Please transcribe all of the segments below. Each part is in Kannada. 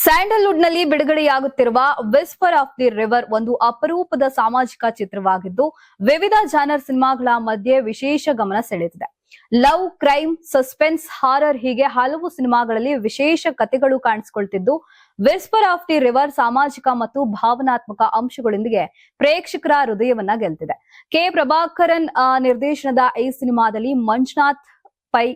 ಸ್ಯಾಂಡಲ್ವುಡ್ ನಲ್ಲಿ ಬಿಡುಗಡೆಯಾಗುತ್ತಿರುವ ವಿಸ್ಪರ್ ಆಫ್ ದಿ ರಿವರ್ ಒಂದು ಅಪರೂಪದ ಸಾಮಾಜಿಕ ಚಿತ್ರವಾಗಿದ್ದು ವಿವಿಧ ಜಾನರ್ ಸಿನಿಮಾಗಳ ಮಧ್ಯೆ ವಿಶೇಷ ಗಮನ ಸೆಳೆದಿದೆ. ಲವ್, ಕ್ರೈಮ್, ಸಸ್ಪೆನ್ಸ್, ಹಾರರ್ ಹೀಗೆ ಹಲವು ಸಿನಿಮಾಗಳಲ್ಲಿ ವಿಶೇಷ ಕಥೆಗಳು ಕಾಣಿಸಿಕೊಳ್ತಿದ್ದು ವಿಸ್ಪರ್ ಆಫ್ ದಿ ರಿವರ್ ಸಾಮಾಜಿಕ ಮತ್ತು ಭಾವನಾತ್ಮಕ ಅಂಶಗಳೊಂದಿಗೆ ಪ್ರೇಕ್ಷಕರ ಹೃದಯವನ್ನ ಗೆಲ್ತಿದೆ. ಕೆ ಪ್ರಭಾಕರನ್ ನಿರ್ದೇಶನದ ಈ ಸಿನಿಮಾದಲ್ಲಿ ಮಂಜುನಾಥ್ ಪೈ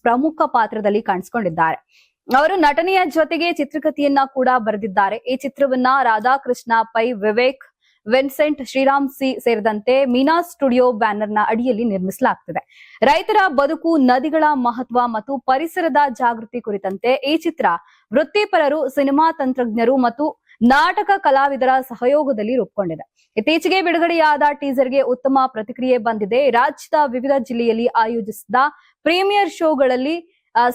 ಪ್ರಮುಖ ಪಾತ್ರದಲ್ಲಿ ಕಾಣಿಸಿಕೊಂಡಿದ್ದಾರೆ. ಅವರು ನಟನೆಯ ಜೊತೆಗೆ ಚಿತ್ರಕಥೆಯನ್ನ ಕೂಡ ಬರೆದಿದ್ದಾರೆ. ಈ ಚಿತ್ರವನ್ನ ರಾಧಾಕೃಷ್ಣ ಪೈ, ವಿವೇಕ್, ವಿನ್ಸೆಂಟ್, ಶ್ರೀರಾಮ್ ಸಿ ಸೇರಿದಂತೆ ಮೀನಾ ಸ್ಟುಡಿಯೋ ಬ್ಯಾನರ್ನ ಅಡಿಯಲ್ಲಿ ನಿರ್ಮಿಸಲಾಗುತ್ತಿದೆ. ರೈತರ ಬದುಕು, ನದಿಗಳ ಮಹತ್ವ ಮತ್ತು ಪರಿಸರದ ಜಾಗೃತಿ ಕುರಿತಂತೆ ಈ ಚಿತ್ರ ವೃತ್ತಿಪರರು, ಸಿನಿಮಾ ತಂತ್ರಜ್ಞರು ಮತ್ತು ನಾಟಕ ಕಲಾವಿದರ ಸಹಯೋಗದಲ್ಲಿ ರೂಪುಗೊಂಡಿದೆ. ಇತ್ತೀಚೆಗೆ ಬಿಡುಗಡೆಯಾದ ಟೀಸರ್ಗೆ ಉತ್ತಮ ಪ್ರತಿಕ್ರಿಯೆ ಬಂದಿದೆ. ರಾಜ್ಯದ ವಿವಿಧ ಜಿಲ್ಲೆಯಲ್ಲಿ ಆಯೋಜಿಸಿದ ಪ್ರೀಮಿಯರ್ ಶೋಗಳಲ್ಲಿ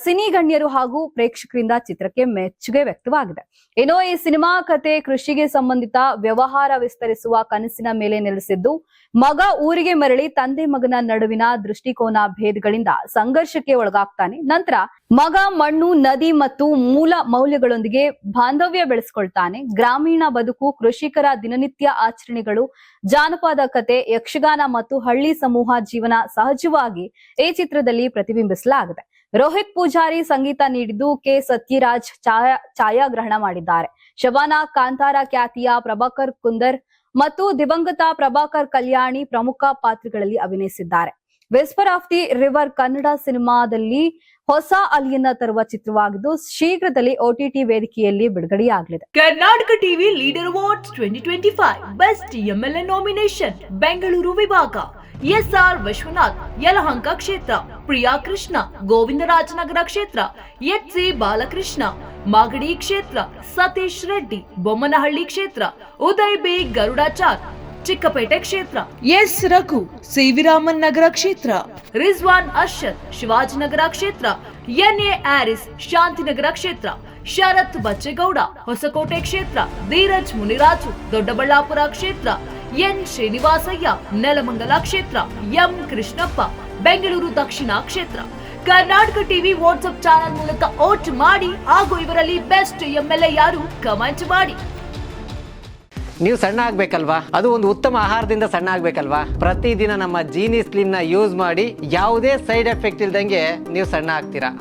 ಸಿನಿ ಗಣ್ಯರು ಹಾಗೂ ಪ್ರೇಕ್ಷಕರಿಂದ ಚಿತ್ರಕ್ಕೆ ಮೆಚ್ಚುಗೆ ವ್ಯಕ್ತವಾಗಿದೆ. ಇನ್ನು ಈ ಸಿನಿಮಾ ಕತೆ ಕೃಷಿಗೆ ಸಂಬಂಧಿತ ವ್ಯವಹಾರ ವಿಸ್ತರಿಸುವ ಕನಸಿನ ಮೇಲೆ ನೆಲೆಸಿದ್ದು, ಮಗ ಊರಿಗೆ ಮರಳಿ ತಂದೆ ಮಗನ ನಡುವಿನ ದೃಷ್ಟಿಕೋನ ಭೇದಗಳಿಂದ ಸಂಘರ್ಷಕ್ಕೆ ಒಳಗಾಗ್ತಾನೆ. ನಂತರ ಮಗ ಮಣ್ಣು, ನದಿ ಮತ್ತು ಮೂಲ ಮೌಲ್ಯಗಳೊಂದಿಗೆ ಬಾಂಧವ್ಯ ಬೆಳೆಸಿಕೊಳ್ತಾನೆ. ಗ್ರಾಮೀಣ ಬದುಕು, ಕೃಷಿಕರ ದಿನನಿತ್ಯ ಆಚರಣೆಗಳು, ಜಾನಪದ ಕತೆ, ಯಕ್ಷಗಾನ ಮತ್ತು ಹಳ್ಳಿ ಸಮೂಹ ಜೀವನ ಸಹಜವಾಗಿ ಈ ಚಿತ್ರದಲ್ಲಿ ಪ್ರತಿಬಿಂಬಿಸಲಾಗಿದೆ. ರೋಹಿತ್ ಪೂಜಾರಿ ಸಂಗೀತ ನೀಡಿದ್ದು, ಕೆ ಸತ್ಯರಾಜ್ ಛಾಯಾಗ್ರಹಣ ಮಾಡಿದ್ದಾರೆ. ಶಬಾನಾ ಕಾಂತಾರ ಖ್ಯಾತಿಯ ಪ್ರಭಾಕರ್ ಕುಂದರ್ ಮತ್ತು ದಿವಂಗತ ಪ್ರಭಾಕರ್ ಕಲ್ಯಾಣಿ ಪ್ರಮುಖ ಪಾತ್ರಗಳಲ್ಲಿ ಅಭಿನಯಿಸಿದ್ದಾರೆ. Whisper of the river Kannada ಸಿನಿಮಾದಲ್ಲಿ ಹೊಸ ಅಲಿಯನ್ನ ತರುವ ಚಿತ್ರವಾಗಿದ್ದು ಶೀಘ್ರದಲ್ಲಿ OTT ವೇದಿಕೆಯಲ್ಲಿ ಬಿಡುಗಡೆಯಾಗಲಿದೆ. Karnataka TV leader awards 2025 best MLA nomination Bengaluru ವಿಭಾಗ SR ವಿಶ್ವನಾಥ್ ಯಲಹಂಕ ಕ್ಷೇತ್ರ, ಪ್ರಿಯಾ ಕೃಷ್ಣ ಗೋವಿಂದರಾಜನಗರ ಕ್ಷೇತ್ರ, HC ಬಾಲಕೃಷ್ಣ ಮಾಗಡಿ ಕ್ಷೇತ್ರ, ಸತೀಶ್ ರೆಡ್ಡಿ ಬೊಮ್ಮನಹಳ್ಳಿ ಕ್ಷೇತ್ರ, ಉದಯ್ ಬಿ ಗರುಡಾಚಾರ್ ಚಿಕ್ಕಪೇಟೆ ಕ್ಷೇತ್ರ, ಎಸ್ ರಘು ಸಿವಿರಾಮನ್ ನಗರ ಕ್ಷೇತ್ರ, ರಿಜ್ವಾನ್ ಅರ್ಷದ್ ಶಿವಾಜಿನಗರ ಕ್ಷೇತ್ರ, NA ಆರಿಸ್ ಶಾಂತಿನಗರ ಕ್ಷೇತ್ರ, ಶರತ್ ಬಚ್ಚೇಗೌಡ ಹೊಸಕೋಟೆ ಕ್ಷೇತ್ರ, ಧೀರಜ್ ಮುನಿರಾಜು ದೊಡ್ಡಬಳ್ಳಾಪುರ ಕ್ಷೇತ್ರ, N ಶ್ರೀನಿವಾಸಯ್ಯ ನೆಲಮಂಗಲ ಕ್ಷೇತ್ರ, M ಕೃಷ್ಣಪ್ಪ ಬೆಂಗಳೂರು ದಕ್ಷಿಣ ಕ್ಷೇತ್ರ. ಕರ್ನಾಟಕ ಟಿವಿ ವಾಟ್ಸ್ಆಪ್ ಚಾನೆಲ್ ಮೂಲಕ ವೋಟ್ ಮಾಡಿ ಹಾಗೂ ಇವರಲ್ಲಿ ಬೆಸ್ಟ್ MLA ಯಾರು ಕಮೆಂಟ್ ಮಾಡಿ. ನೀವು ಸಣ್ಣ ಆಗ್ಬೇಕಲ್ವಾ? ಅದು ಒಂದು ಉತ್ತಮ ಆಹಾರದಿಂದ ಸಣ್ಣ ಆಗ್ಬೇಕಲ್ವಾ? ಪ್ರತಿದಿನ ನಮ್ಮ ಜೀನಿ ಸ್ಲಿಮ್ ನ ಯೂಸ್ ಮಾಡಿ ಯಾವುದೇ ಸೈಡ್ ಎಫೆಕ್ಟ್ ಇಲ್ದಂಗೆ ನೀವು ಸಣ್ಣ ಆಗ್ತೀರಾ.